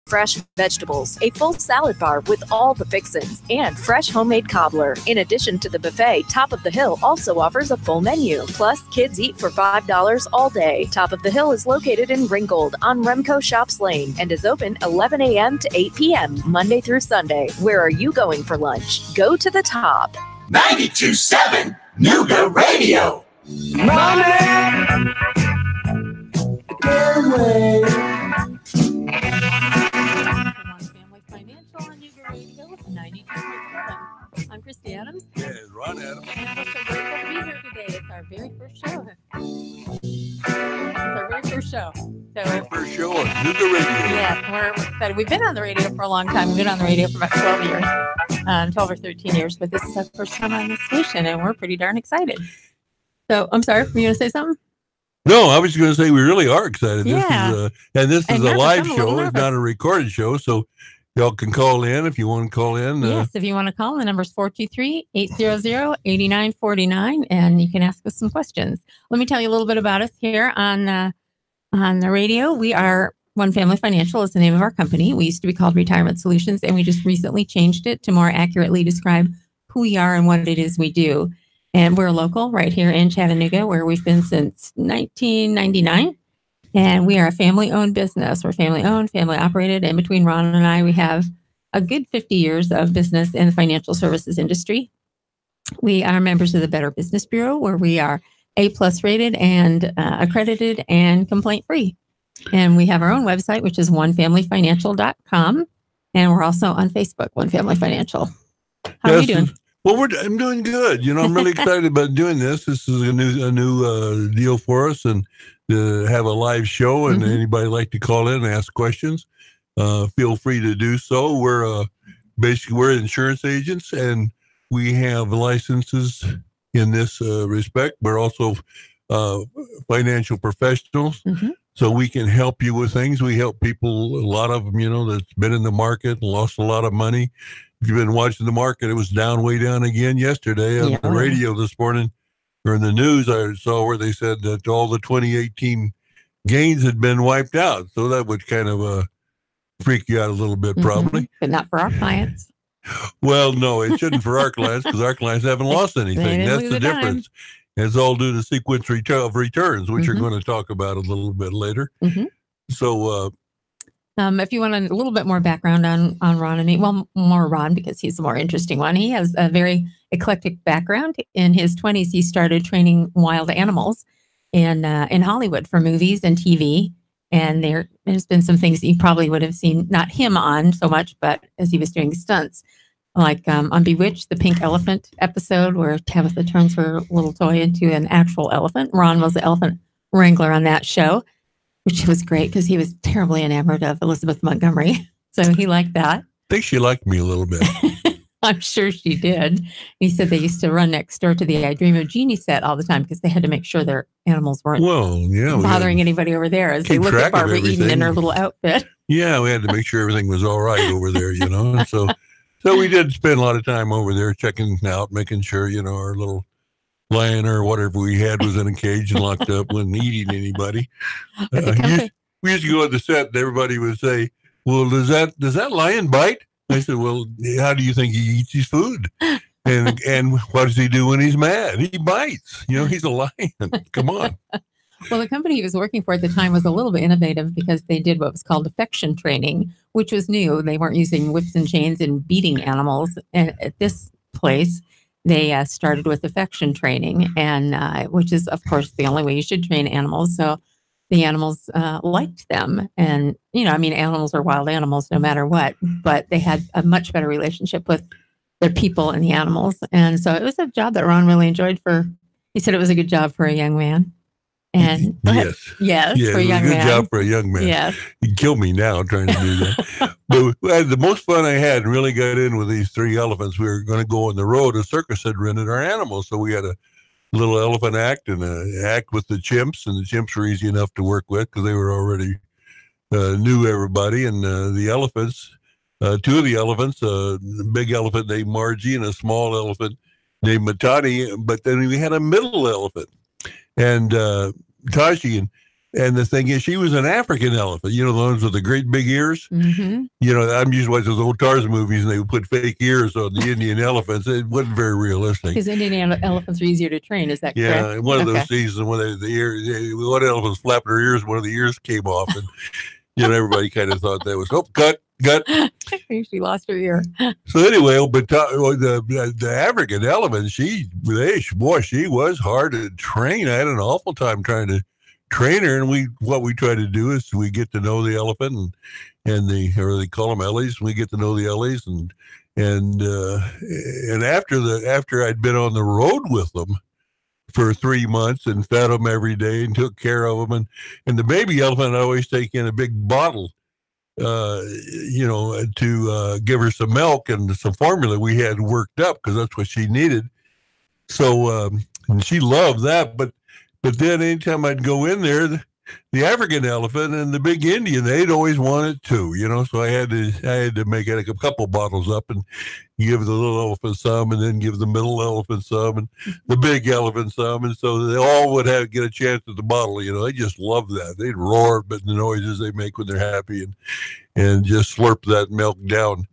fresh vegetables, a full salad bar with all the fixins, and fresh homemade cobbler. In addition to the buffet, Top of the Hill also offers a full menu. Plus, kids eat for $5 all day. Top of the Hill is located in Ringgold on Remco Shops Lane and is open 11 a.m. to 8 p.m. Monday through Sunday. Where are you going for lunch? Go to the Top. 92.7 Nuga Radio. Ron and Family Financial on Nuga Radio 92.7. I'm Christie Adams. Yeah, it's Ron Adams. And we're so grateful to be here today. It's our very first show. It's our very first show. Very first show on Nuga Radio. Yeah, we're excited. We've been on the radio for a long time. We've been on the radio for about 12 years, 12 or 13 years, but this is our first time on this station, and we're pretty darn excited. So, I'm sorry, were you going to say something? No, I was going to say we really are excited. Yeah. This is a live I'm show. It's not a recorded show, so y'all can call in if you want to call in. Yes, if you want to call, the number is 423-800-8949, and you can ask us some questions. Let me tell you a little bit about us here on the radio. We are One Family Financial is the name of our company. We used to be called Retirement Solutions, and we just recently changed it to more accurately describe who we are and what it is we do. And we're local right here in Chattanooga, where we've been since 1999. And we are a family-owned business. We're family-owned, family-operated. And between Ron and I, we have a good 50 years of business in the financial services industry. We are members of the Better Business Bureau, where we are A+ rated and accredited and complaint-free. And we have our own website, which is onefamilyfinancial.com. And we're also on Facebook, One Family Financial. How are you doing? Well, I'm doing good. I'm really excited about doing this. This is a new deal for us, and to have a live show. And anybody like to call in and ask questions, feel free to do so. We're we're insurance agents, and we have licenses in this respect. We're also financial professionals, so we can help you with things. We help people, a lot of them, that's been in the market and lost a lot of money. If you've been watching the market, it was way down again yesterday on the radio this morning, or in the news. I saw where they said that all the 2018 gains had been wiped out. So that would kind of freak you out a little bit, probably. But not for our clients. Well, no, it shouldn't for our clients, because our clients haven't lost anything. That's the difference. And it's all due to sequence of returns, which you're going to talk about a little bit later. So, if you want a little bit more background on Ron and me, well, more Ron, because he's the more interesting one. He has a very eclectic background. In his 20s, he started training wild animals in Hollywood for movies and TV. And there's been some things you probably would have seen, not him on so much, but as he was doing stunts, like on Bewitched, the pink elephant episode where Tabitha turns her little toy into an actual elephant. Ron was the elephant wrangler on that show, which was great because he was terribly enamored of Elizabeth Montgomery. So he liked that. I think she liked me a little bit. I'm sure she did. He said they used to run next door to the I Dream of Jeannie set all the time because they had to make sure their animals weren't bothering anybody over there as they looked at Barbara Eden in her little outfit. Yeah, we had to make sure everything was all right over there, And so we did spend a lot of time over there checking out, making sure, our little lion or whatever we had was in a cage and locked up, wasn't eating anybody. We used to go to the set and everybody would say, well, does that lion bite? I said, well, how do you think he eats his food? And what does he do when he's mad? He bites. He's a lion. Come on. Well, the company he was working for at the time was a little bit innovative because they did what was called affection training, which was new. They weren't using whips and chains and beating animals. And at this place, they started with affection training, and which is, of course, the only way you should train animals. So the animals liked them. And, animals are wild animals no matter what, but they had a much better relationship with their people and the animals. And so it was a job that Ron really enjoyed he said it was a good job for a young man. And yes, for a young man. Good job for a young man. Yes. He'd kill me now trying to do that. But the most fun I had and really got in with these three elephants. We were going to go on the road. A circus had rented our animals. So we had a little elephant act and an act with the chimps. And the chimps were easy enough to work with because they were already knew everybody. And the elephants, two of the elephants, a big elephant named Margie and a small elephant named Matani. But then we had a middle elephant. And Tashi, And the thing is, she was an African elephant, the ones with the great big ears. Mm-hmm. I'm used to watch those old Tarzan movies and they would put fake ears on the Indian elephants. It wasn't very realistic. Because Indian elephants are easier to train, is that correct? Yeah, one of those seasons when one elephant was flapping her ears, one of the ears came off. And, everybody kind of thought that was, cut. She lost her ear. So anyway, but the African elephant, she was hard to train. I had an awful time trying to train her, and what we try to do is we get to know the elephant and they call them Ellies. We get to know the Ellies, and after I'd been on the road with them for 3 months and fed them every day and took care of them, and the baby elephant I always take in a big bottle, to give her some milk and some formula we had worked up because that's what she needed. So and she loved that, but then anytime I'd go in there, the African elephant and the big Indian, they'd always want it too, So I had to make it a couple bottles up and give the little elephant some, and then give the middle elephant some, and the big elephant some, and so they all would get a chance at the bottle. They just loved that. They'd roar, but the noises they make when they're happy, and just slurp that milk down.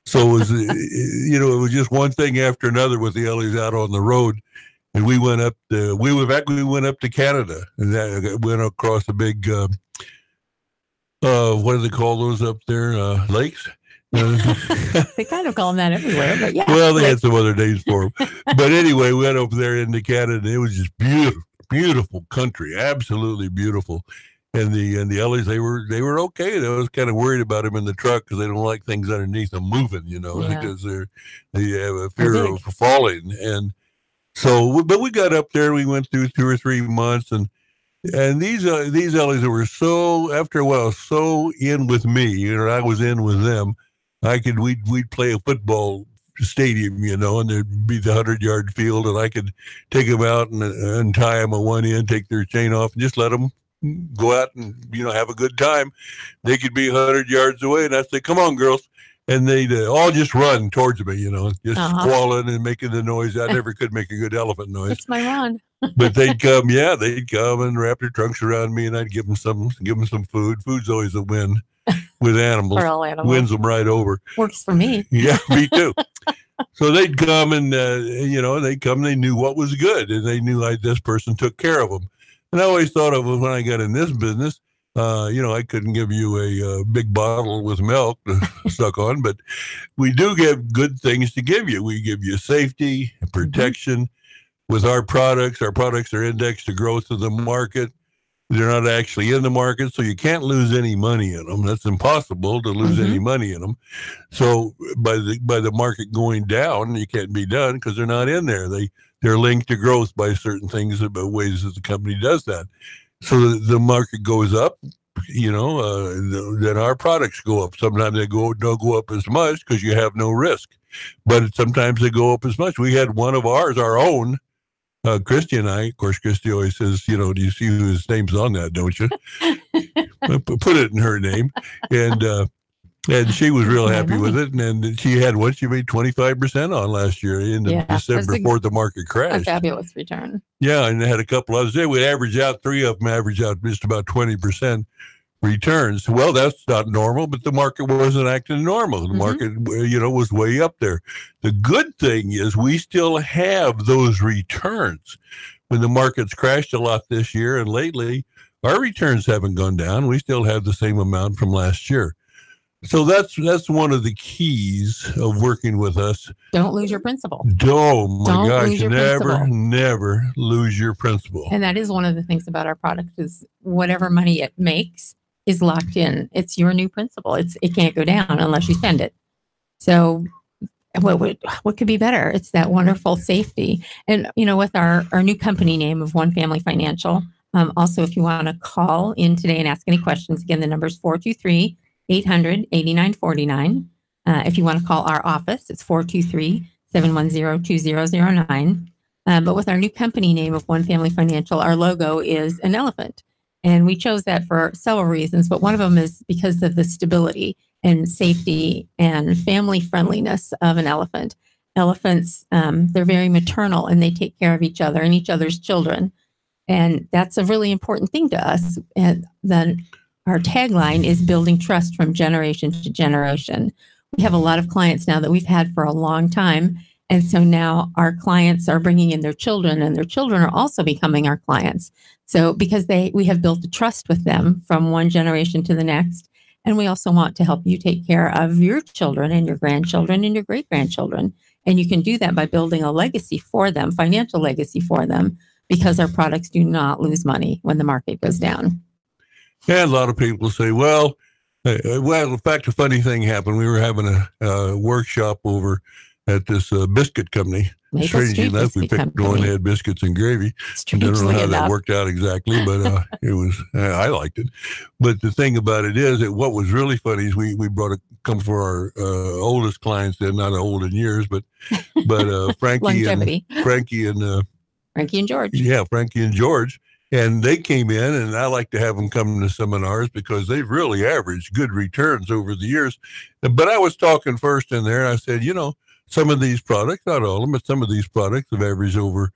So it was, it was just one thing after another with the Ellies out on the road. And we went up to Canada, and that went across a big, what do they call those up there? Lakes? They kind of call them that everywhere, but yeah. Well, they had some other names for them. But anyway, we went over there into Canada, and it was just beautiful, beautiful country, absolutely beautiful. And the Ellies, they were okay. I was kind of worried about them in the truck because they don't like things underneath them moving, because they have a fear of falling. And so, but we got up there. We went through 2 or 3 months, and these Ellies were after a while so in with me. I was in with them. We'd play a football stadium, and there'd be the 100-yard field, and I could take them out and untie them at one end, take their chain off, and just let them go out and have a good time. They could be 100 yards away, and I'd say, "Come on, girls." And they'd all just run towards me, just squalling and making the noise. I never could make a good elephant noise. It's my Ron. But they'd come and wrap their trunks around me, and I'd give them some food. Food's always a win with animals. For all animals. Wins them right over. Works for me. Yeah, me too. So they'd come and, they knew what was good, and they knew this person took care of them. And I always thought of when I got in this business, I couldn't give you a big bottle with milk to suck on, but we do give good things to give you. We give you safety, protection with our products. Our products are indexed to growth of the market. They're not actually in the market, so you can't lose any money in them. That's impossible to lose any money in them. So by the market going down, you can't be done because they're not in there. They're linked to growth by certain things, about ways that the company does that. So the market goes up, then our products go up. Sometimes they don't go up as much because you have no risk, but sometimes they go up as much. We had one of ours, our own, Christie and I. Of course, Christie always says, "Do you see whose name's on that? Don't you?" Put it in her name, and she was real happy with it. And she had what she made 25% on last year in December before the market crashed. A fabulous return. Yeah, and they had a couple others. They would average out, 3 of them average out just about 20% returns. Well, that's not normal, but the market wasn't acting normal. The market, was way up there. The good thing is we still have those returns. When the market's crashed a lot this year and lately, our returns haven't gone down. We still have the same amount from last year. So that's one of the keys of working with us. Don't lose your principal. Oh my gosh, never lose your principal. And that is one of the things about our product is whatever money it makes is locked in. It's your new principal. It can't go down unless you spend it. So what could be better? It's that wonderful safety. And with our new company name of One Family Financial, also if you want to call in today and ask any questions, again, the number is 423-800-8949. If you want to call our office, it's 423-710-2009. But with our new company name of One Family Financial, our logo is an elephant. And we chose that for several reasons, but one of them is because of the stability and safety and family friendliness of an elephant. Elephants, they're very maternal and they take care of each other and each other's children. And that's a really important thing to us. And then our tagline is building trust from generation to generation. We have a lot of clients now that we've had for a long time. And so now our clients are bringing in their children, and their children are also becoming our clients. So because we have built a trust with them from one generation to the next. And we also want to help you take care of your children and your grandchildren and your great-grandchildren. And you can do that by building a legacy for them, financial legacy for them, because our products do not lose money when the market goes down. Yeah, a lot of people say, well, in fact, a funny thing happened. We were having a workshop over at this biscuit company. Strangely enough, we picked one that had biscuits and gravy. I don't know how that worked out exactly, but it was. I liked it. But the thing about it is that what was really funny is we brought come for our oldest clients. They're not old in years, but Frankie and George. Yeah, Frankie and George. And they came in, and I like to have them come to seminars because they've really averaged good returns over the years. But I was talking first in there, and I said, some of these products, not all of them, but some of these products have averaged over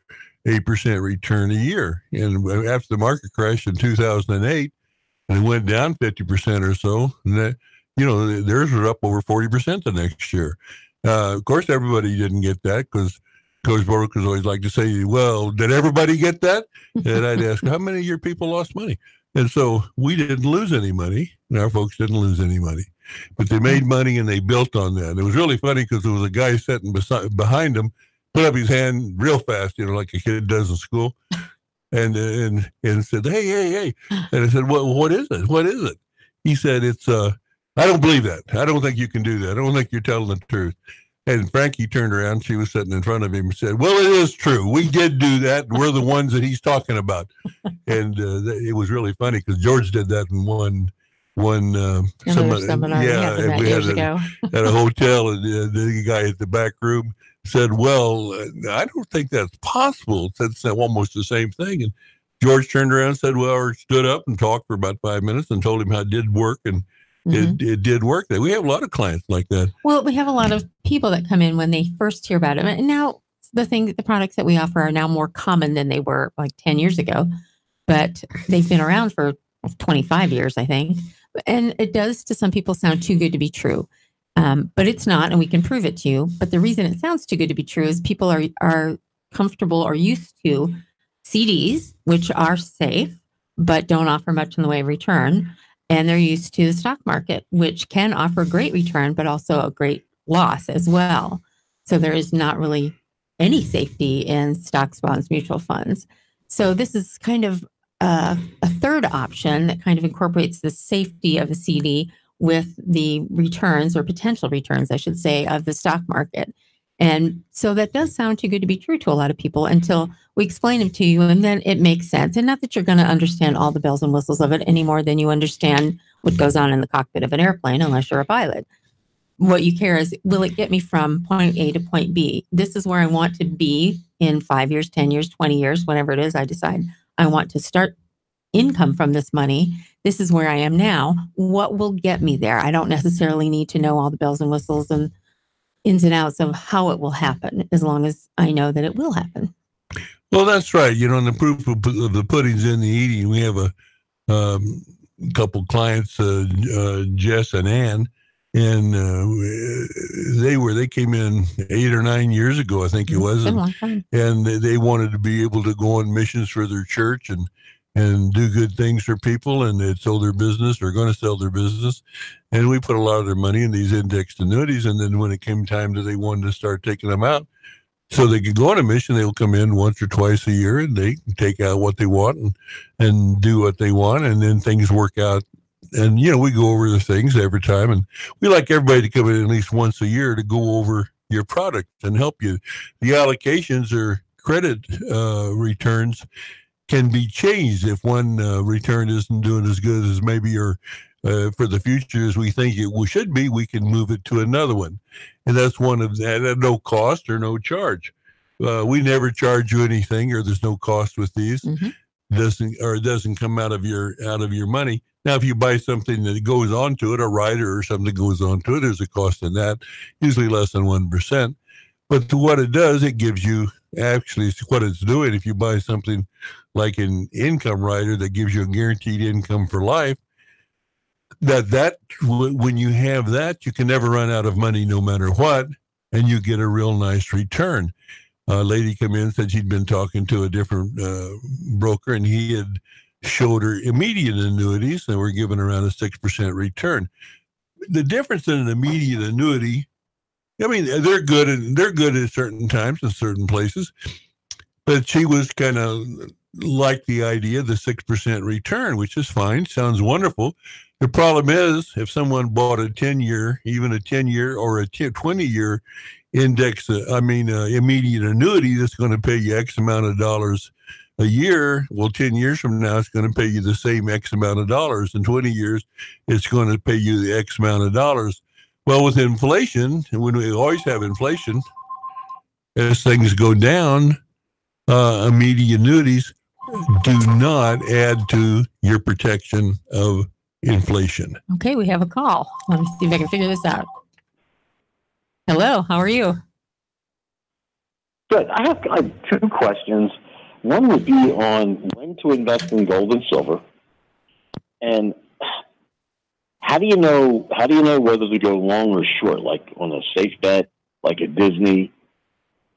8% return a year. And after the market crash in 2008, and it went down 50% or so, and that, theirs were up over 40% the next year. Of course, everybody didn't get that because Coach brokers always like to say, well, did everybody get that? And I'd ask, how many of your people lost money? And so we didn't lose any money, and our folks didn't lose any money. But they made money, and they built on that. It was really funny because there was a guy sitting behind him, put up his hand real fast, like a kid does in school, and said, hey. And I said, what is it? What is it? He said, it's, I don't believe that. I don't think you can do that. I don't think you're telling the truth. And Frankie turned around. She was sitting in front of him and said, well, it is true. We did do that. We're the ones that he's talking about. And it was really funny because George did that in one seminar. Yeah, we had at a hotel, and the guy at the back room said, well, I don't think that's possible. It's almost the same thing. And George turned around and said, well, or stood up and talked for about 5 minutes and told him how it did work. And it did work. We have a lot of clients like that. Well, we have a lot of people that come in when they first hear about it. And now the products that we offer are now more common than they were like 10 years ago, but they've been around for 25 years, I think. And it does to some people sound too good to be true. But it's not, and we can prove it to you. But the reason it sounds too good to be true is people are comfortable or used to CDs, which are safe, but don't offer much in the way of return. And they're used to the stock market, which can offer great return, but also a great loss as well. So there is not really any safety in stocks, bonds, mutual funds. So this is kind of a third option that kind of incorporates the safety of a CD with the returns, or potential returns, I should say, of the stock market. And so that does sound too good to be true to a lot of people until we explain them to you, and then it makes sense. And not that you're going to understand all the bells and whistles of it any more than you understand what goes on in the cockpit of an airplane, unless you're a pilot. What you care is, will it get me from point A to point B? This is where I want to be in 5 years, 10 years, 20 years, whatever it is I decide I want to start income from this money. This is where I am now. What will get me there? I don't necessarily need to know all the bells and whistles and ins and outs of how it will happen, as long as I know that it will happen. Well, that's right. And the proof of the pudding's in the eating. We have a couple clients, Jess and Ann, and they came in 8 or 9 years ago, I think it was, and they wanted to be able to go on missions for their church and do good things for people, and they'd sell their business or going to sell their business. And we put a lot of their money in these indexed annuities. And then when it came time that they wanted to start taking them out so they could go on a mission, they'll come in once or twice a year, and they take out what they want and do what they want. And then things work out. And, we go over the things every time. And we like everybody to come in at least once a year to go over your product and help you. The allocations or credit returns can be changed if one return isn't doing as good as maybe or for the future as we think it should be. We can move it to another one, and that's one of that at no cost or no charge. We never charge you anything, or there's no cost with these. It doesn't come out of your money. Now, if you buy something that goes onto it, a rider or something goes onto it, there's a cost in that, usually less than 1%. But to what it does, it gives you actually what it's doing, if you buy something like an income rider that gives you a guaranteed income for life, when you have that, you can never run out of money no matter what, and you get a real nice return. A lady come in and said she'd been talking to a different broker, and he had showed her immediate annuities that were giving around a 6% return. The difference in an immediate annuity, I mean, they're good at certain times in certain places, but she was kind of like the idea of the 6% return, which is fine, sounds wonderful. The problem is if someone bought a 10-year, even a 10-year or a 20-year index, immediate annuity that's going to pay you X amount of dollars a year, well, 10 years from now, it's going to pay you the same X amount of dollars. In 20 years, it's going to pay you the X amount of dollars. Well, with inflation, and when we always have inflation, as things go down, immediate annuities do not add to your protection of inflation. Okay, we have a call. Let me see if I can figure this out. Hello, how are you? Good. I have two questions. One would be on when to invest in gold and silver, and how do you know whether to go long or short, like on a safe bet, like a Disney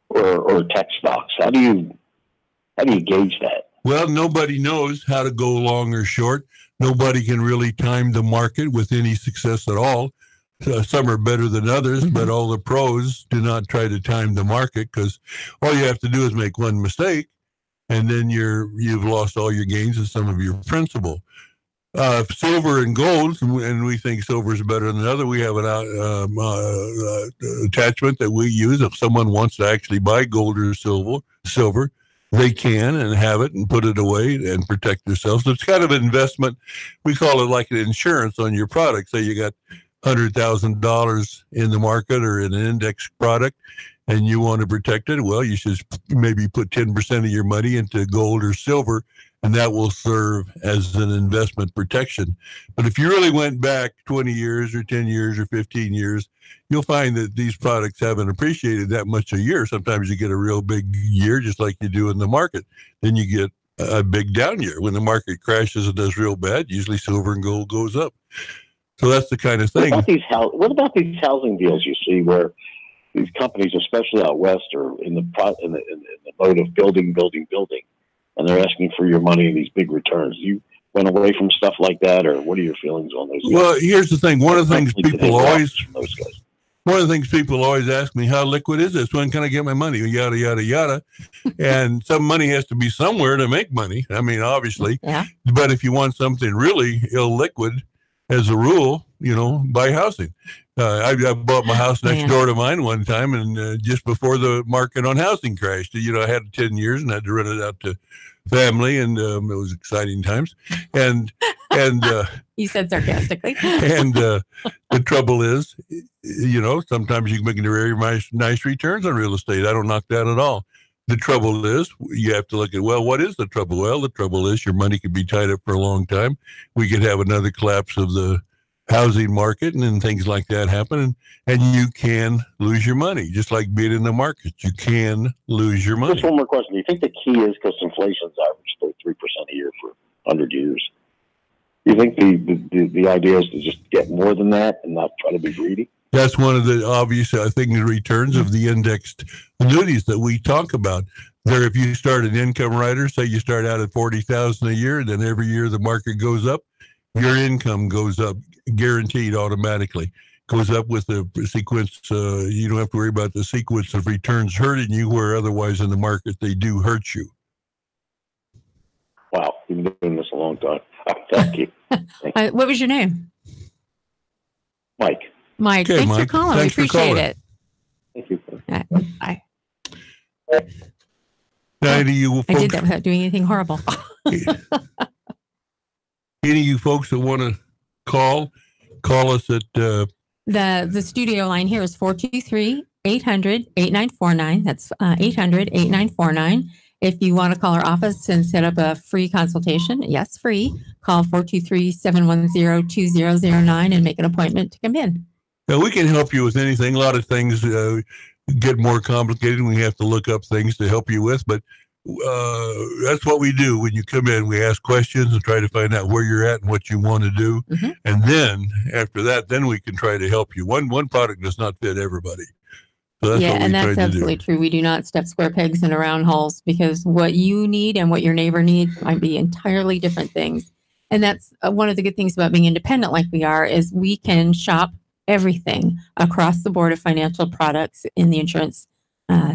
or tech stocks? How do you gauge that? Well, nobody knows how to go long or short. Nobody can really time the market with any success at all. Some are better than others, but all the pros do not try to time the market, because all you have to do is make one mistake, and then you've lost all your gains and some of your principal. Silver and gold, and we think silver is better than the other. We have an attachment that we use. If someone wants to actually buy gold or silver, they can and have it and put it away and protect themselves. So it's kind of an investment. We call it like an insurance on your product. Say you got $100,000 in the market or in an index product, and you want to protect it. Well, you should maybe put 10% of your money into gold or silver, and that will serve as an investment protection. But if you really went back 20 years or 10 years or 15 years, you'll find that these products haven't appreciated that much a year. Sometimes you get a real big year, just like you do in the market. Then you get a big down year. When the market crashes and does real bad, usually silver and gold goes up. So that's the kind of thing. What about these housing deals you see where these companies, especially out west, are in the mode of building, and they're asking for your money in these big returns? You went away from stuff like that, or what are your feelings on those? Well, here's the thing. One of the things people always ask me, how liquid is this? When can I get my money? Yada, yada, yada. And some money has to be somewhere to make money. I mean, obviously. Yeah. But if you want something really illiquid, as a rule, buy housing. I bought my house next door to mine one time, and just before the market on housing crashed. I had 10 years and I had to rent it out to family, and it was exciting times. And you said sarcastically. And the trouble is, sometimes you can make very nice returns on real estate. I don't knock that at all. The trouble is, you have to look at, well, what is the trouble? Well, the trouble is your money could be tied up for a long time. We could have another collapse of the housing market, and then things like that happen, and you can lose your money, just like being in the market. You can lose your money. Just one more question. Do you think the key is, because inflation's averaged 3% a year for 100 years, do you think the idea is to just get more than that and not try to be greedy? That's one of the obvious, I think, the returns of the indexed annuities that we talk about. There, if you start an income rider, say you start out at $40,000 a year, and then every year the market goes up, your income goes up, guaranteed automatically. Goes up with the sequence. You don't have to worry about the sequence of returns hurting you, where otherwise in the market they do hurt you. Wow, you've been doing this a long time. Thank you. What was your name? Mike. Mike, okay, thanks Mike. for calling. Thanks we appreciate it. Thank you. Bye. Now, do you folks, I did that without doing anything horrible. Any of you folks that want to call us at the studio line here is 423-800-8949. That's 800-8949. If you want to call our office and set up a free consultation, yes, free, call 423-710-2009 and make an appointment to come in. we can help you with anything. A lot of things. get more complicated. We have to look up things to help you with, but that's what we do when you come in. We ask questions and try to find out where you're at and what you want to do. Mm-hmm. And then after that, then we can try to help you. One product does not fit everybody. So that's absolutely true. We do not stuff square pegs in round holes, because what you need and what your neighbor needs might be entirely different things. And that's one of the good things about being independent like we are, is we can shop everything across the board of financial products in the insurance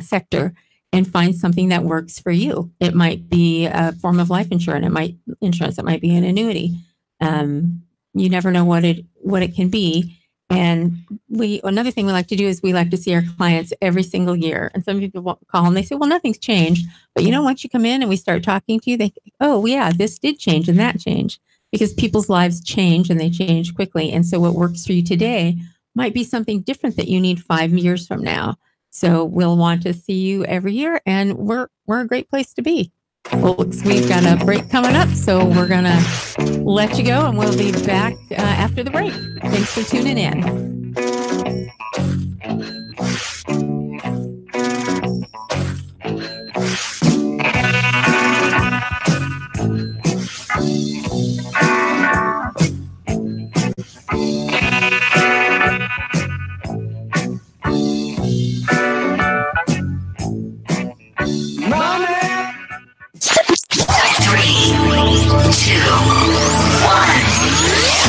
sector and find something that works for you. It might be a form of life insurance. It might be an annuity. You never know what it can be. And another thing we like to do is we like to see our clients every single year. And some people call and they say, well, nothing's changed. But once you come in and we start talking to you, they, oh yeah, this did change and that changed. Because people's lives change and they change quickly. And so what works for you today might be something different that you need 5 years from now. So we'll want to see you every year, and we're a great place to be. Well, we've got a break coming up, so we're going to let you go, and we'll be back after the break. Thanks for tuning in.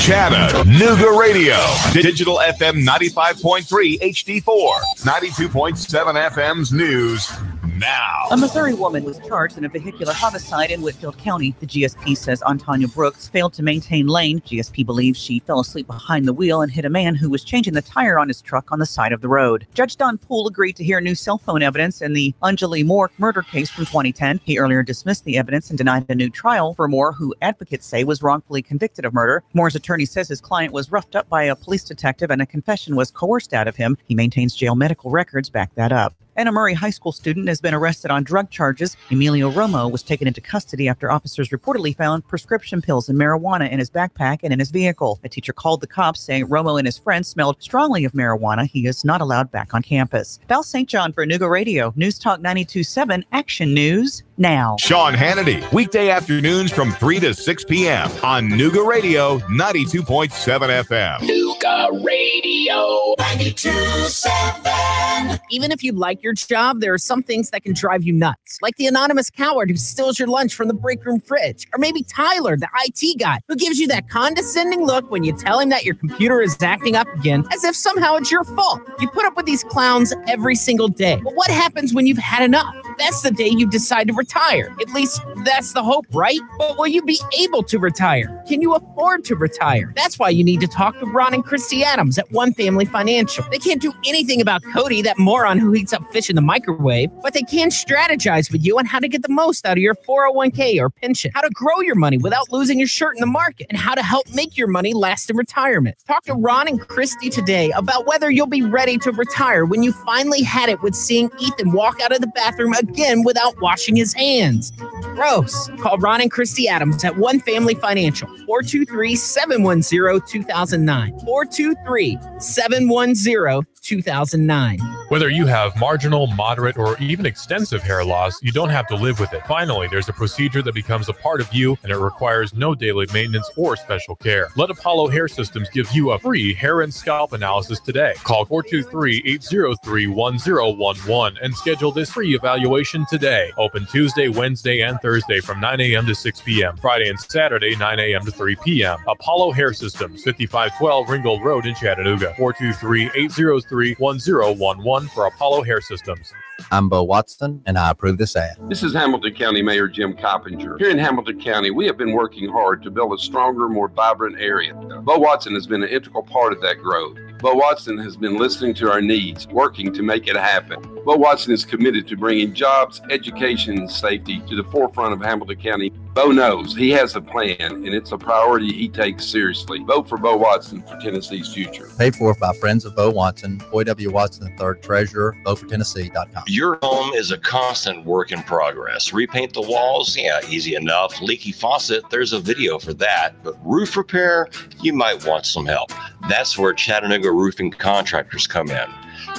Chattanooga Radio, Digital FM 95.3 HD4, 92.7 FM's news now. A Missouri woman was charged in a vehicular homicide in Whitfield County. The GSP says Antanya Brooks failed to maintain lane. GSP believes she fell asleep behind the wheel and hit a man who was changing the tire on his truck on the side of the road. Judge Don Poole agreed to hear new cell phone evidence in the Anjali Moore murder case from 2010. He earlier dismissed the evidence and denied a new trial for Moore, who advocates say was wrongfully convicted of murder. Moore's attorney says his client was roughed up by a police detective and a confession was coerced out of him. He maintains jail medical records back that up. And a Murray High School student has been arrested on drug charges. Emilio Romo was taken into custody after officers reportedly found prescription pills and marijuana in his backpack and in his vehicle. A teacher called the cops saying Romo and his friends smelled strongly of marijuana. He is not allowed back on campus. Val St. John for Nooga Radio, News Talk 92.7, Action News now. Sean Hannity, weekday afternoons from 3 to 6 p.m. on Nooga Radio 92.7 FM. Nooga Radio 92.7. Even if you like your job, there are some things that can drive you nuts, like the anonymous coward who steals your lunch from the break room fridge, or maybe Tyler, the IT guy, who gives you that condescending look when you tell him that your computer is acting up again, as if somehow it's your fault. You put up with these clowns every single day. But what happens when you've had enough? That's the day you decide to retire. At least that's the hope, right? But will you be able to retire? Can you afford to retire? That's why you need to talk to Ron and Christie Adams at One Family Financial. They can't do anything about Cody, that moron who heats up fish in the microwave, but they can strategize with you on how to get the most out of your 401k or pension, how to grow your money without losing your shirt in the market, and how to help make your money last in retirement. Talk to Ron and Christie today about whether you'll be ready to retire when you finally had it with seeing Ethan walk out of the bathroom again without washing his hands. Gross. Call Ron and Christie Adams at One Family Financial, 423-710-2009, 423-710-2009. Whether you have marginal, moderate, or even extensive hair loss, you don't have to live with it. Finally, there's a procedure that becomes a part of you, and it requires no daily maintenance or special care. Let Apollo Hair Systems give you a free hair and scalp analysis today. Call 423-803-1011 and schedule this free evaluation today. Open Tuesday, Wednesday, and Thursday from 9 a.m. to 6 p.m. Friday and Saturday, 9 a.m. to 3 p.m. Apollo Hair Systems, 5512 Ringgold Road in Chattanooga. 423-803-1011 for Apollo Hair Systems. I'm Bo Watson, and I approve this ad. This is Hamilton County Mayor Jim Coppinger. Here in Hamilton County, we have been working hard to build a stronger, more vibrant area. Bo Watson has been an integral part of that growth. Bo Watson has been listening to our needs, working to make it happen. Bo Watson is committed to bringing jobs, education, and safety to the forefront of Hamilton County. Bo knows he has a plan, and it's a priority he takes seriously. Vote for Bo Watson for Tennessee's future. Paid for by friends of Bo Watson, Boy W. Watson III, Treasurer, votefortennessee.com. Your home is a constant work in progress. Repaint the walls? Yeah, easy enough. Leaky faucet? There's a video for that. But roof repair? You might want some help. That's where Chattanooga Roofing Contractors come in.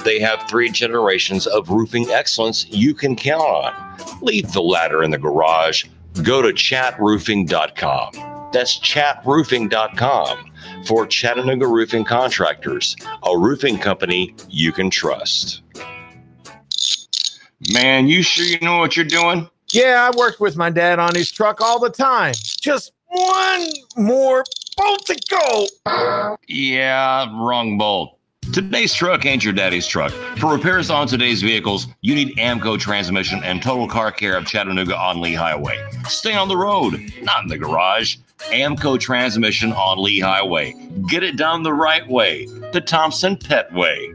They have 3 generations of roofing excellence you can count on. Leave the ladder in the garage. Go to chatroofing.com. That's chatroofing.com for Chattanooga Roofing Contractors, a roofing company you can trust. Man, you sure you know what you're doing? Yeah, I worked with my dad on his truck all the time. Just one more bolt to go. Yeah, wrong bolt. Today's truck ain't your daddy's truck. For repairs on today's vehicles, you need Amco Transmission and Total Car Care of Chattanooga on Lee Highway. Stay on the road, not in the garage. Amco Transmission on Lee Highway. Get it done the right way, the Thompson Pet way.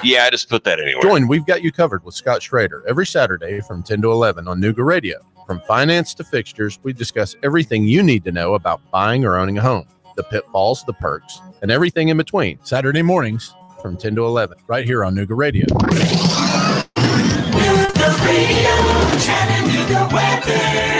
Yeah, I just put that anywhere. Join We've Got You Covered with Scott Schrader every Saturday from 10 to 11 on Nooga Radio. From finance to fixtures, we discuss everything you need to know about buying or owning a home. The pitfalls, the perks, and everything in between. Saturday mornings from 10 to 11, right here on Nooga Radio.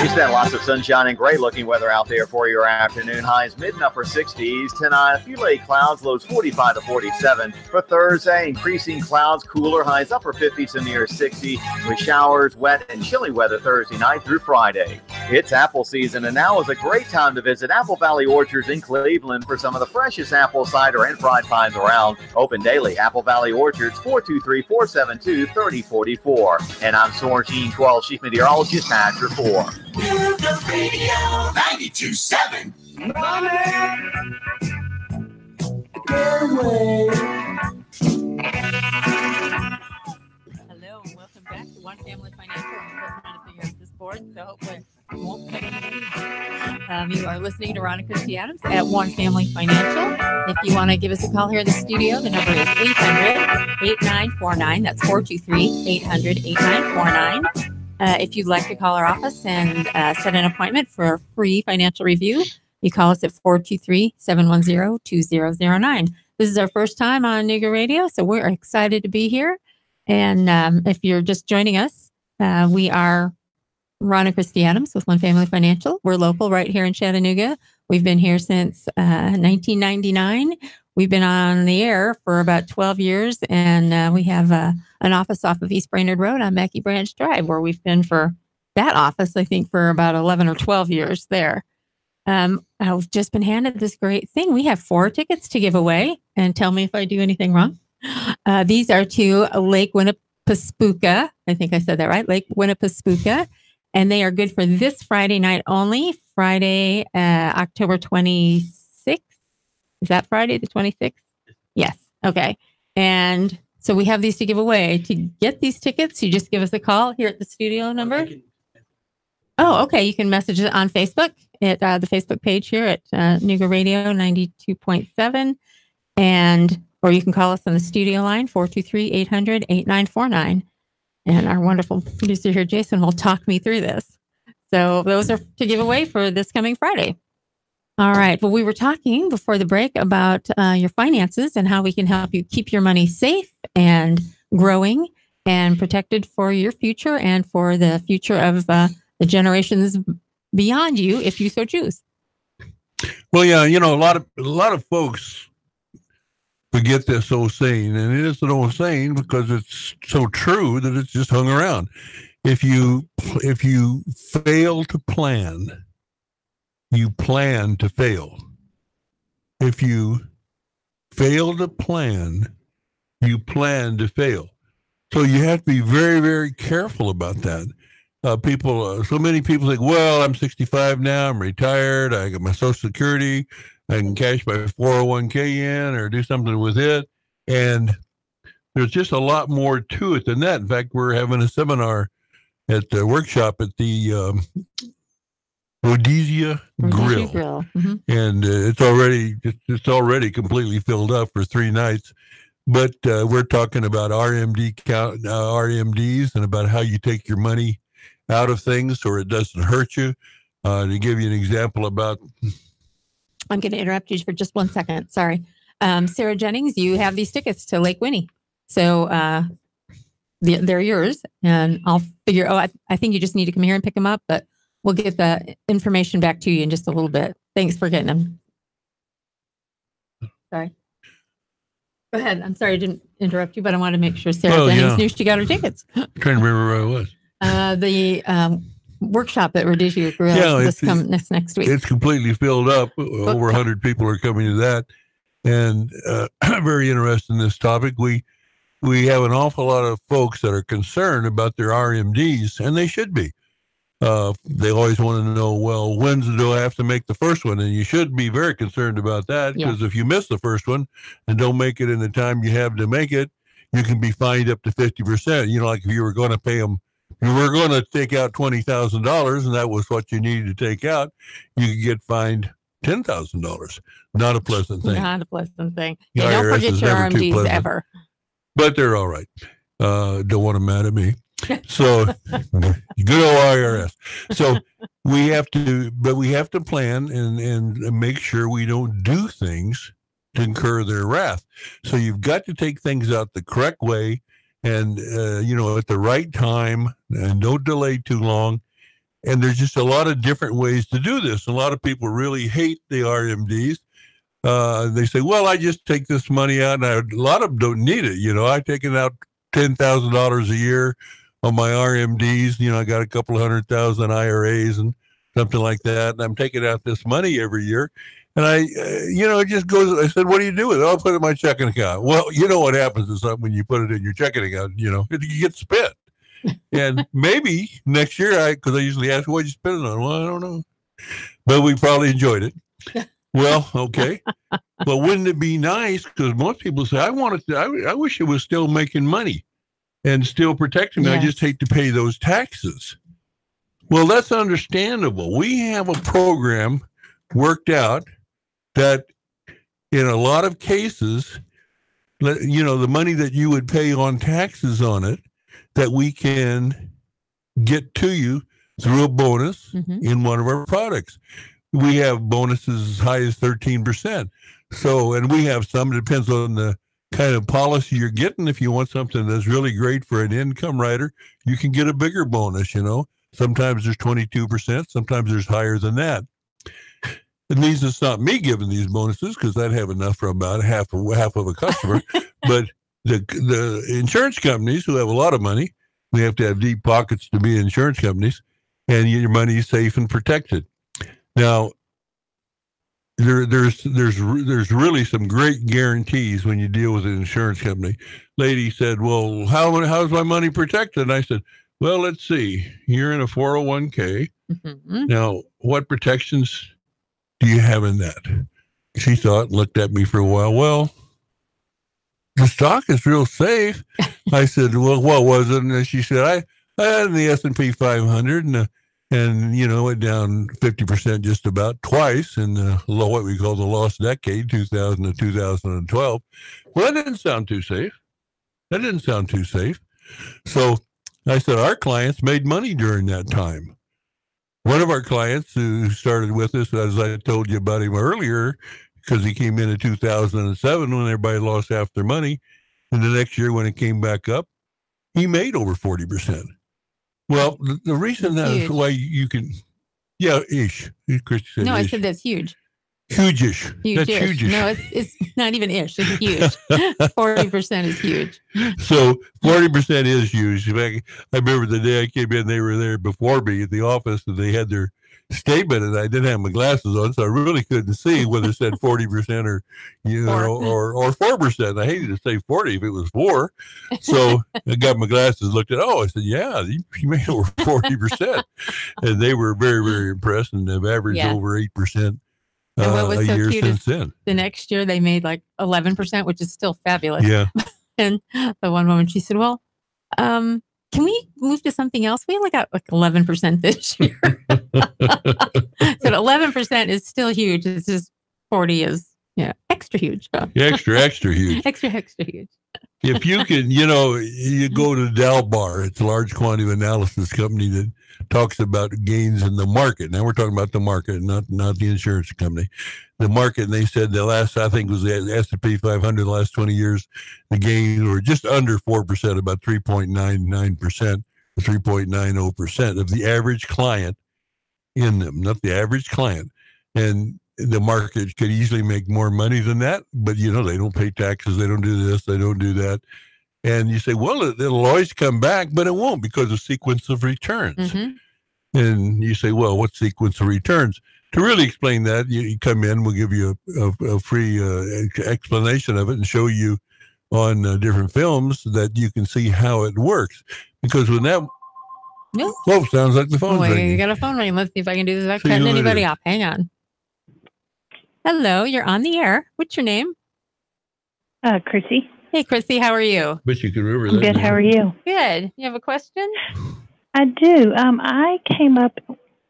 We spent lots of sunshine and great looking weather out there for your afternoon. Highs mid and upper 60s. Tonight, a few late clouds, lows 45 to 47. For Thursday, increasing clouds, cooler highs upper 50s to near 60 with showers, wet and chilly weather Thursday night through Friday. It's apple season, and now is a great time to visit Apple Valley Orchards in Cleveland for some of the freshest apple cider and fried pies around. Open daily. Apple Valley Orchards, 423-472-3044. And I'm Sorgene 12, Chief Meteorologist, Patch Report. Nooga Radio 92.7. Hello, and welcome back to One Family Financial. I'm trying to figure out this board, so hopefully I won't cut anything. You are listening to Ron and Christie Adams at One Family Financial. If you want to give us a call here in the studio, the number is 800-8949. That's 423-800-8949. If you'd like to call our office and set an appointment for a free financial review, you call us at 423-710-2009. This is our first time on Nooga Radio, so we're excited to be here. And if you're just joining us, we are Ron and Christie Adams with One Family Financial. We're local right here in Chattanooga. We've been here since 1999. We've been on the air for about 12 years, and we have an office off of East Brainerd Road on Mackey Branch Drive, where we've been for that office, I think, for about 11 or 12 years there. I've just been handed this great thing. We have 4 tickets to give away, and tell me if I do anything wrong. These are to Lake Winnipesaukee. I think I said that right, Lake Winnipesaukee. And they are good for this Friday night only, Friday, October 26th. Is that Friday, the 26th? Yes. Okay. And so we have these to give away. To get these tickets, you just give us a call here at the studio number. Oh, okay. You can message it on Facebook at the Facebook page here at Nooga Radio 92.7. Or you can call us on the studio line, 423-800-8949. And our wonderful producer here, Jason, will talk me through this. So those are to give away for this coming Friday. All right. Well, we were talking before the break about your finances and how we can help you keep your money safe and growing and protected for your future and for the future of the generations beyond you, if you so choose. Well, yeah, you know, a lot of folks forget this old saying, and it is an old saying because it's so true that it's just hung around. If you fail to plan, you plan to fail. If you fail to plan, you plan to fail. So you have to be very, very careful about that. So many people think, well, I'm 65 now, I'm retired, I got my Social Security, I can cash my 401k in or do something with it. And there's just a lot more to it than that. In fact, we're having a seminar at the workshop at the Rhodesia Grill. Mm-hmm. And it's already completely filled up for 3 nights. But we're talking about RMDs and about how you take your money out of things or it doesn't hurt you. To give you an example about... I'm going to interrupt you for just 1 second. Sorry. Sarah Jennings, you have these tickets to Lake Winnie. So they're yours. And I'll figure, I think you just need to come here and pick them up, but we'll get the information back to you in just a little bit. Thanks for getting them. Sorry. Go ahead. I'm sorry I didn't interrupt you, but I want to make sure Sarah Jennings knew she got her tickets. I'm trying to remember where I was. The workshop at Rodizio Grill next week. It's completely filled up. Over 100 people are coming to that. And very interested in this topic. We have an awful lot of folks that are concerned about their RMDs, and they should be. They always want to know, well, when do I have to make the first one? And you should be very concerned about that, because if you miss the first one and don't make it in the time you have to make it, you can be fined up to 50%. You know, like if you were going to pay them, you were going to take out $20,000 and that was what you needed to take out, you could get fined $10,000. Not a pleasant thing. Not a pleasant thing. Yeah, don't forget your RMDs ever. But they're all right. Don't want them mad at me. So good old IRS. So we have to plan and make sure we don't do things to incur their wrath. So you've got to take things out the correct way and, at the right time, and don't delay too long. And there's just a lot of different ways to do this. A lot of people really hate the RMDs. They say, well, I just take this money out, and a lot of them don't need it. I've taken out $10,000 a year on my RMDs. I got a couple of 100,000 IRAs and something like that. And I'm taking out this money every year. And it just goes, I said, what do you do with it? I'll put it in my checking account. Well, you know what happens is when you put it in your checking account, it gets spent. And maybe next year, because I usually ask, what'd you spend it on? Well, I don't know. But we probably enjoyed it. Well, okay. But wouldn't it be nice? Because most people say, I wish it was still making money and still protecting me. Yes. I just hate to pay those taxes. Well, that's understandable. We have a program worked out that in a lot of cases, the money that you would pay on taxes on it, that we can get to you through a bonus in one of our products. We have bonuses as high as 13%. So, and we have some, it depends on the kind of policy you're getting. If you want something that's really great for an income rider, you can get a bigger bonus, Sometimes there's 22%, sometimes there's higher than that. And it's not me giving these bonuses, because I'd have enough for about half of a customer. But the insurance companies, who have a lot of money, we have to have deep pockets to be insurance companies, and your money is safe and protected. Now, there's really some great guarantees when you deal with an insurance company. Lady said, well, how's my money protected? And I said, well, let's see. You're in a 401k. Now, what protections do you have in that? She looked at me for a while. Well, the stock is real safe. I said, well, what was it? And she said, I had in the S&P 500 and went down 50% just about twice in what we call the lost decade, 2000 to 2012. Well, that didn't sound too safe. So I said, our clients made money during that time. One of our clients who started with us, as I told you about him earlier, because he came in 2007 when everybody lost half their money. And the next year when it came back up, he made over 40%. Well, the reason that is why you can, ish. Christie said no, ish. I said that's huge. Huge-ish. That's huge-ish. No, it's not even ish. It's huge. 40% is huge. So 40% is huge. In fact, I remember the day I came in, they were there before me at the office, and they had their statement, and I didn't have my glasses on, so I really couldn't see whether it said 40% or 4%. I hated to say 40 if it was 4. So I got my glasses, looked at I said, yeah, you made over 40%. And they were very, very impressed, and they've averaged over 8%. And what was a so year cute since is then. The next year they made like 11%, which is still fabulous. Yeah. And the one woman, she said, well, can we move to something else? We only got like 11% this year. So 11% is still huge. It's just 40 is extra huge. Extra huge. extra huge. if you can, you go to Dalbar. It's a large quantity analysis company that talks about gains in the market. Now we're talking about the market, not the insurance company. The market, and they said the last, I think, was the S&P 500. The last 20 years, the gains were just under 4%, about 3.99%, 3.90% of the average client in them, not the average client. And the market could easily make more money than that, but they don't pay taxes, they don't do this, they don't do that. And you say, well, it'll always come back, but it won't because of sequence of returns. Mm-hmm. And you say, well, what sequence of returns? To really explain that, you come in, we'll give you a free explanation of it and show you on different films that you can see how it works. Because when that... No. Whoa, sounds like the phone's ringing. You got a phone ringing. Let's see if I can do this without cutting anybody off. Hang on. Hello, you're on the air. What's your name? Chrissy. Hey, Chrissy, how are you? But you can remember that. Good. Name. How are you? Good. You have a question? I do. I came up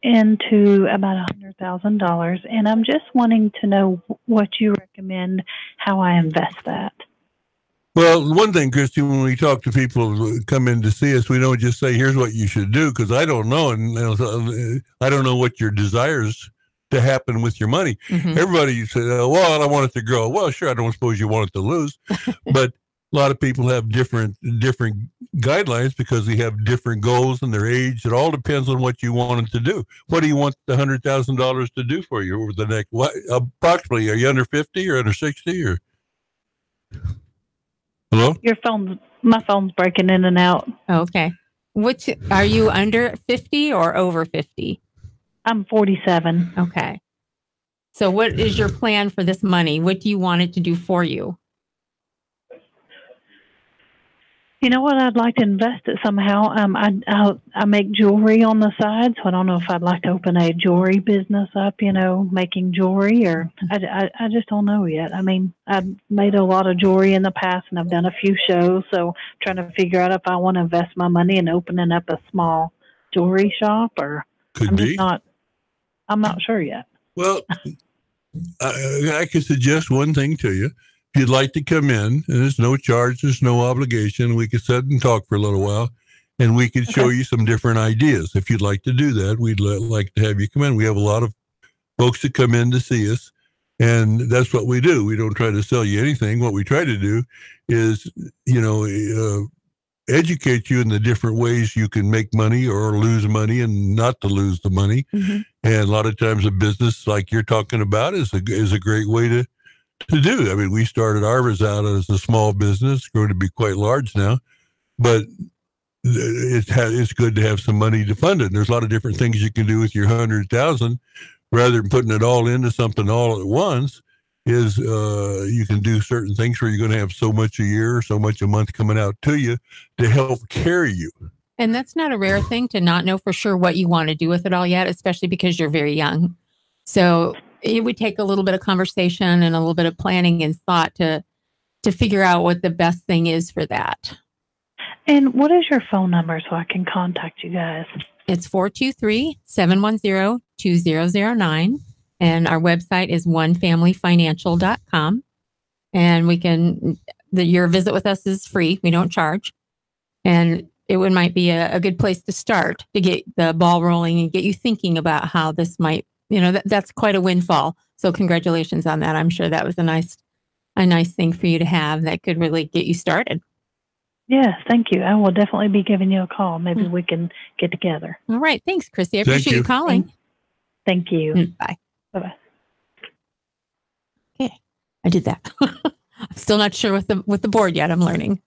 into about $100,000, and I'm just wanting to know what you recommend, how I invest that. Well, one thing, Christy, when we talk to people who come in to see us, we don't just say, here's what you should do, because I don't know. And I don't know what your desires to happen with your money. Mm-hmm. Everybody says, well, I want it to grow. Well, sure, I don't suppose you want it to lose. But a lot of people have different guidelines because they have different goals and their age. It all depends on what you want it to do. What do you want the $100,000 to do for you over the next, approximately, are you under 50 or under 60 or? Hello? My phone's breaking in and out. Okay. Are you under 50 or over 50? I'm 47. Okay. So what is your plan for this money? What do you want it to do for you? You know what? I'd like to invest it somehow. I make jewelry on the side, so I don't know if I'd like to open a jewelry business up, making jewelry, or I just don't know yet. I mean, I've made a lot of jewelry in the past, and I've done a few shows, so trying to figure out if I want to invest my money in opening up a small jewelry shop, or I'm not sure yet. Well, I could suggest one thing to you. If you'd like to come in, and there's no charge, there's no obligation, we could sit and talk for a little while, and we could show you some different ideas. If you'd like to do that, we'd like to have you come in. We have a lot of folks that come in to see us, and that's what we do. We don't try to sell you anything. What we try to do is, educate you in the different ways you can make money or lose money and not to lose the money. Mm-hmm. And a lot of times a business like you're talking about is a great way to do. I mean, we started ours out as a small business, going to be quite large now, but it's good to have some money to fund it. And there's a lot of different things you can do with your 100,000 rather than putting it all into something all at once. Is you can do certain things where you're going to have so much a year or so much a month coming out to you to help carry you. And that's not a rare thing to not know for sure what you want to do with it all yet, especially because you're very young. So it would take a little bit of conversation and a little bit of planning and thought to figure out what the best thing is for that. And what is your phone number so I can contact you guys? It's 423-710-2009. And our website is onefamilyfinancial.com. And your visit with us is free. We don't charge. And it might be a good place to start to get the ball rolling and get you thinking about how this might, that's quite a windfall. So congratulations on that. I'm sure that was a nice thing for you to have that could really get you started. Yes, thank you. I will definitely be giving you a call. Maybe we can get together. All right. Thanks, Chrissy. I appreciate you calling. Thank you. Bye. Bye-bye. Okay, I did that. I'm still not sure with the board yet. I'm learning.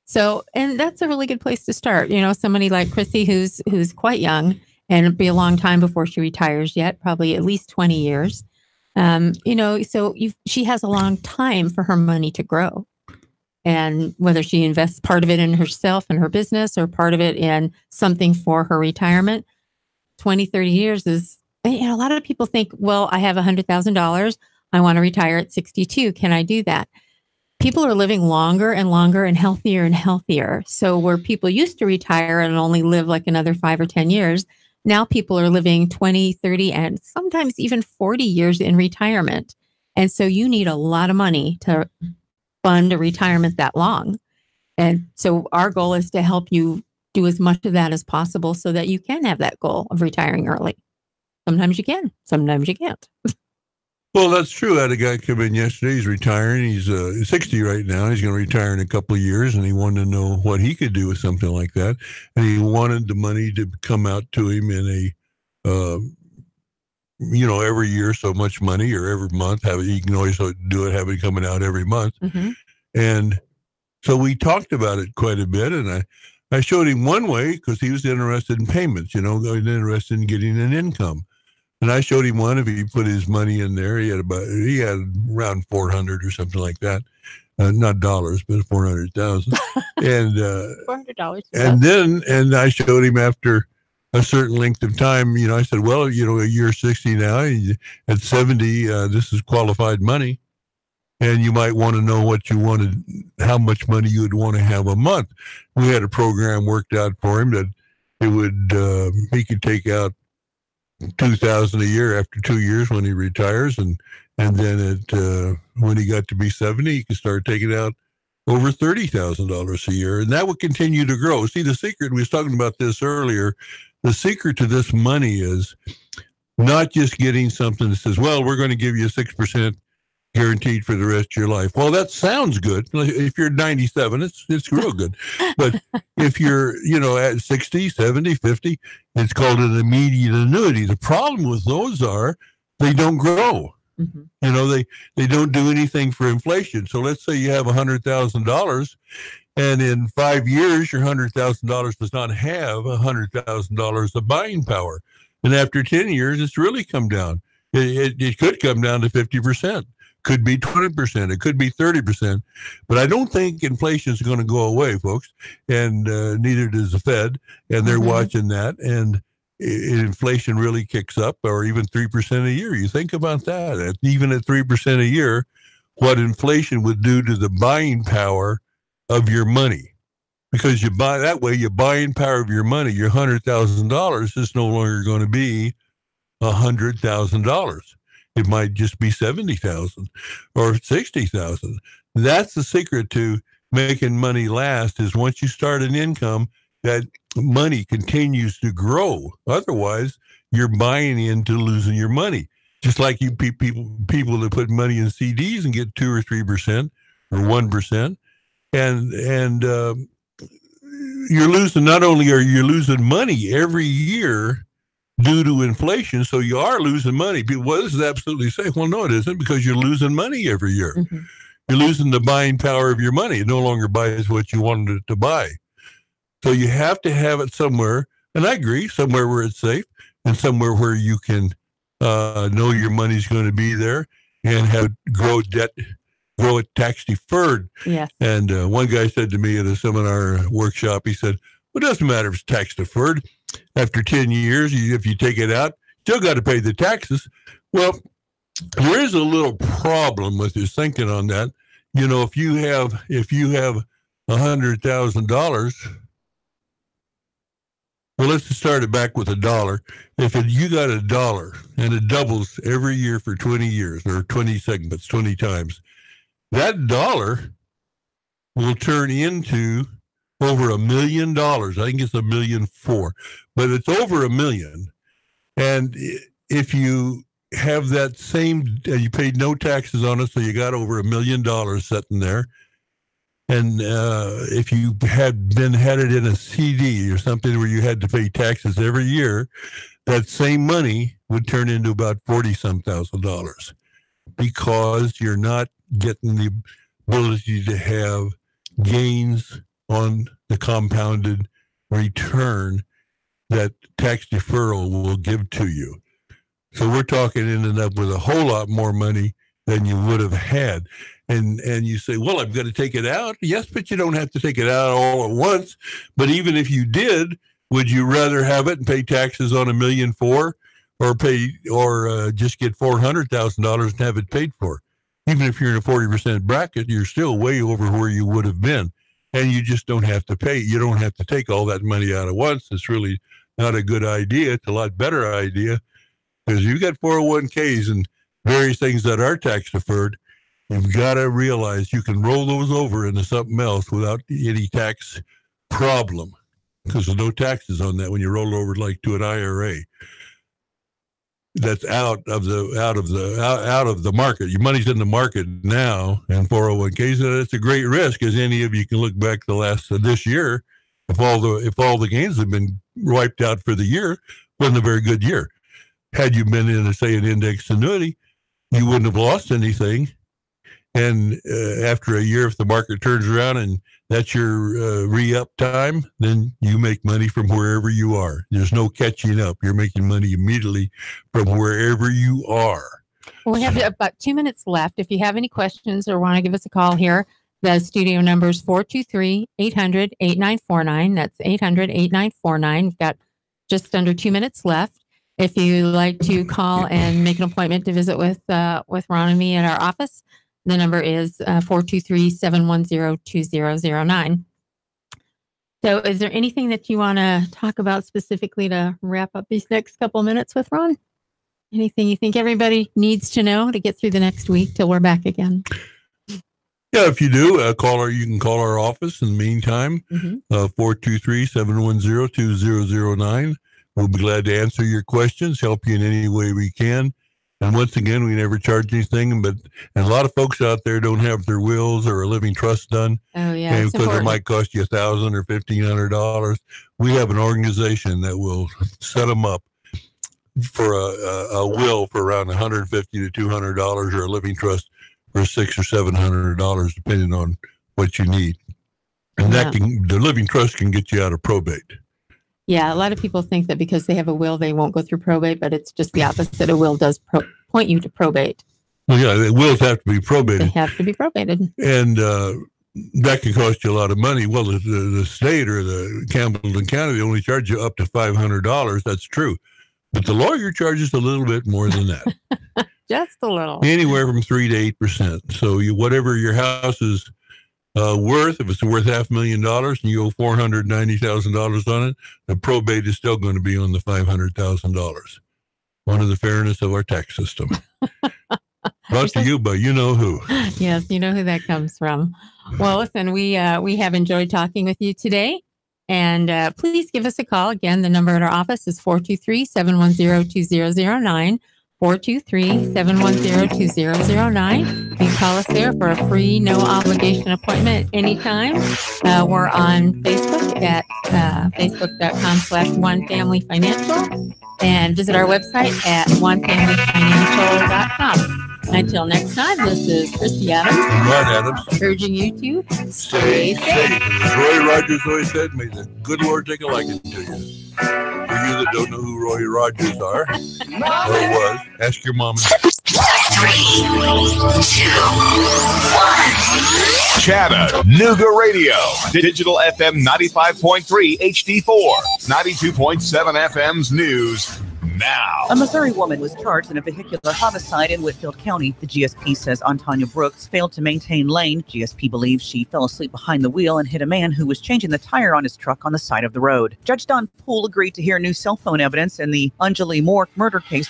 So, and that's a really good place to start. Somebody like Chrissy who's quite young, and it'll be a long time before she retires yet, probably at least 20 years. She has a long time for her money to grow. And whether she invests part of it in herself and her business or part of it in something for her retirement, 20, 30 years is, a lot of people think, well, I have $100,000. I want to retire at 62. Can I do that? People are living longer and longer and healthier. So where people used to retire and only live like another 5 or 10 years, now people are living 20, 30, and sometimes even 40 years in retirement. And so you need a lot of money to fund a retirement that long. And so our goal is to help you do as much of that as possible so that you can have that goal of retiring early. Sometimes you can, sometimes you can't. Well, that's true. I had a guy come in yesterday. He's retiring. He's 60 right now. He's going to retire in a couple of years, and he wanted to know what he could do with something like that. And he wanted the money to come out to him in a, every year so much money, or every month. He can always do it, have it coming out every month. Mm-hmm. And so we talked about it quite a bit, and I showed him one way because he was interested in payments, interested in getting an income. And I showed him one. If he put his money in there, he had around 400 or something like that. Not dollars, but 400,000. And $400. And I showed him after a certain length of time. I said, well, you're 60 now. At 70, this is qualified money, and you might want to know how much money you would want to have a month. We had a program worked out for him that he could take out $2,000 a year after 2 years when he retires, and then when he got to be 70, he could start taking out over $30,000 a year, and that would continue to grow. See, the secret, we was talking about this earlier, the secret to this money is not just getting something that says, well, we're going to give you 6% guaranteed for the rest of your life. Well, that sounds good. If you're 97, it's real good. But if you're, at 60, 70, 50, it's called an immediate annuity. The problem with those are they don't grow. Mm-hmm. They don't do anything for inflation. So let's say you have $100,000, and in 5 years, your $100,000 does not have $100,000 of buying power. And after 10 years, it's really come down. It could come down to 50%. Could be 20%. It could be 30%. But I don't think inflation is going to go away, folks. And neither does the Fed. And they're watching that. And inflation really kicks up, or even 3% a year. You think about that. Even at 3% a year, what inflation would do to the buying power of your money. Because your buying power of your money, your $100,000 is no longer going to be $100,000. It might just be 70,000 or 60,000. That's the secret to making money last, is once you start an income, that money continues to grow. Otherwise, you're buying into losing your money. Just like you people that put money in CDs and get 2 or 3% or 1%, and you're losing. Not only are you losing money every year due to inflation, so you are losing money. People, well, this is absolutely safe. Well, no, it isn't, because you're losing money every year. Mm-hmm. You're losing the buying power of your money. It no longer buys what you wanted it to buy. So you have to have it somewhere, and I agree, somewhere where it's safe, and somewhere where you can know your money's going to be there, and have grow it tax deferred. Yes. And one guy said to me at a seminar workshop, he said, well, it doesn't matter if it's tax deferred. After 10 years, if you take it out, still got to pay the taxes. Well, there is a little problem with his thinking on that. If you have $100,000, well, let's just start it back with $1. If you got $1 and it doubles every year for 20 years or 20 segments, 20 times, that dollar will turn into over $1 million. I think it's $1.4 million, but it's over $1 million. And if you have that same, you paid no taxes on it, so you got over $1 million sitting there. And if you had it in a CD or something where you had to pay taxes every year, that same money would turn into about $40-some thousand, because you're not getting the ability to have gains on the compounded return that tax deferral will give to you. So we're talking ending up with a whole lot more money than you would have had. And you say, well, I'm going to take it out. Yes, but you don't have to take it out all at once. But even if you did, would you rather have it and pay taxes on $1.4 million, or just get $400,000 and have it paid for? Even if you're in a 40% bracket, you're still way over where you would have been. And you just don't have to pay. You don't have to take all that money out at once. It's really not a good idea. It's a lot better idea, because you've got 401ks and various things that are tax deferred. You've got to realize you can roll those over into something else without any tax problem, because there's no taxes on that when you roll over like to an IRA. That's out of the market. Your money's in the market now, and 401ks. And it's a great risk, as any of you can look back this year. If all the gains have been wiped out for the year, wasn't a very good year. Had you been in, say, an index annuity, you wouldn't have lost anything. And after a year, if the market turns around and that's your re-up time, then you make money from wherever you are. There's no catching up. You're making money immediately from wherever you are. Well, we have about 2 minutes left. If you have any questions or want to give us a call here, the studio number is 423-800-8949. That's 800-8949. We've got just under 2 minutes left. If you'd like to call and make an appointment to visit with Ron and me at our office, the number is 423-710-2009. So is there anything that you want to talk about specifically to wrap up these next couple minutes with, Ron? Anything you think everybody needs to know to get through the next week till we're back again? Yeah, if you do, you can call our office in the meantime, 423-710-2009. We'll be glad to answer your questions, help you in any way we can. And once again, we never charge anything, and a lot of folks out there don't have their wills or a living trust done. Oh, yeah. Because it might cost you $1,000 or $1,500. We have an organization that will set them up for a will for around $150 to $200, or a living trust for $600 or $700, depending on what you need. And the living trust can get you out of probate. Yeah, a lot of people think that because they have a will, they won't go through probate, but it's just the opposite. A will does point you to probate. Well, yeah, the wills have to be probated. They have to be probated. And that can cost you a lot of money. Well, the state or the Campbellton County, they only charge you up to $500. That's true. But the lawyer charges a little bit more than that. Just a little. Anywhere from 3 to 8%. So whatever your house is worth, if it's worth $500,000 and you owe $490,000 on it, the probate is still going to be on the $500,000. One of the fairness of our tax system. Brought to you by you know who. Yes, you know who that comes from. Well, listen, we have enjoyed talking with you today. And please give us a call. Again, the number at our office is 423-710-2009. 423-710-2009. You can call us there for a free, no obligation appointment anytime. We're on Facebook at facebook.com/onefamilyfinancial, and visit our website at onefamilyfinancial.com. Until next time, this is Christie Adams. Ron Adams. Urging you to stay safe. As Roy Rogers always said, may the good Lord take a liking to you. For you that don't know who Roy Rogers are, or was, ask your mom. 3, 2, 1. Chattanooga Radio. Digital FM 95.3 HD4. 92.7 FM's news. Now. A Missouri woman was charged in a vehicular homicide in Whitfield County. The GSP says Antanya Brooks failed to maintain lane. GSP believes she fell asleep behind the wheel and hit a man who was changing the tire on his truck on the side of the road. Judge Don Poole agreed to hear new cell phone evidence in the Anjali Moore murder case.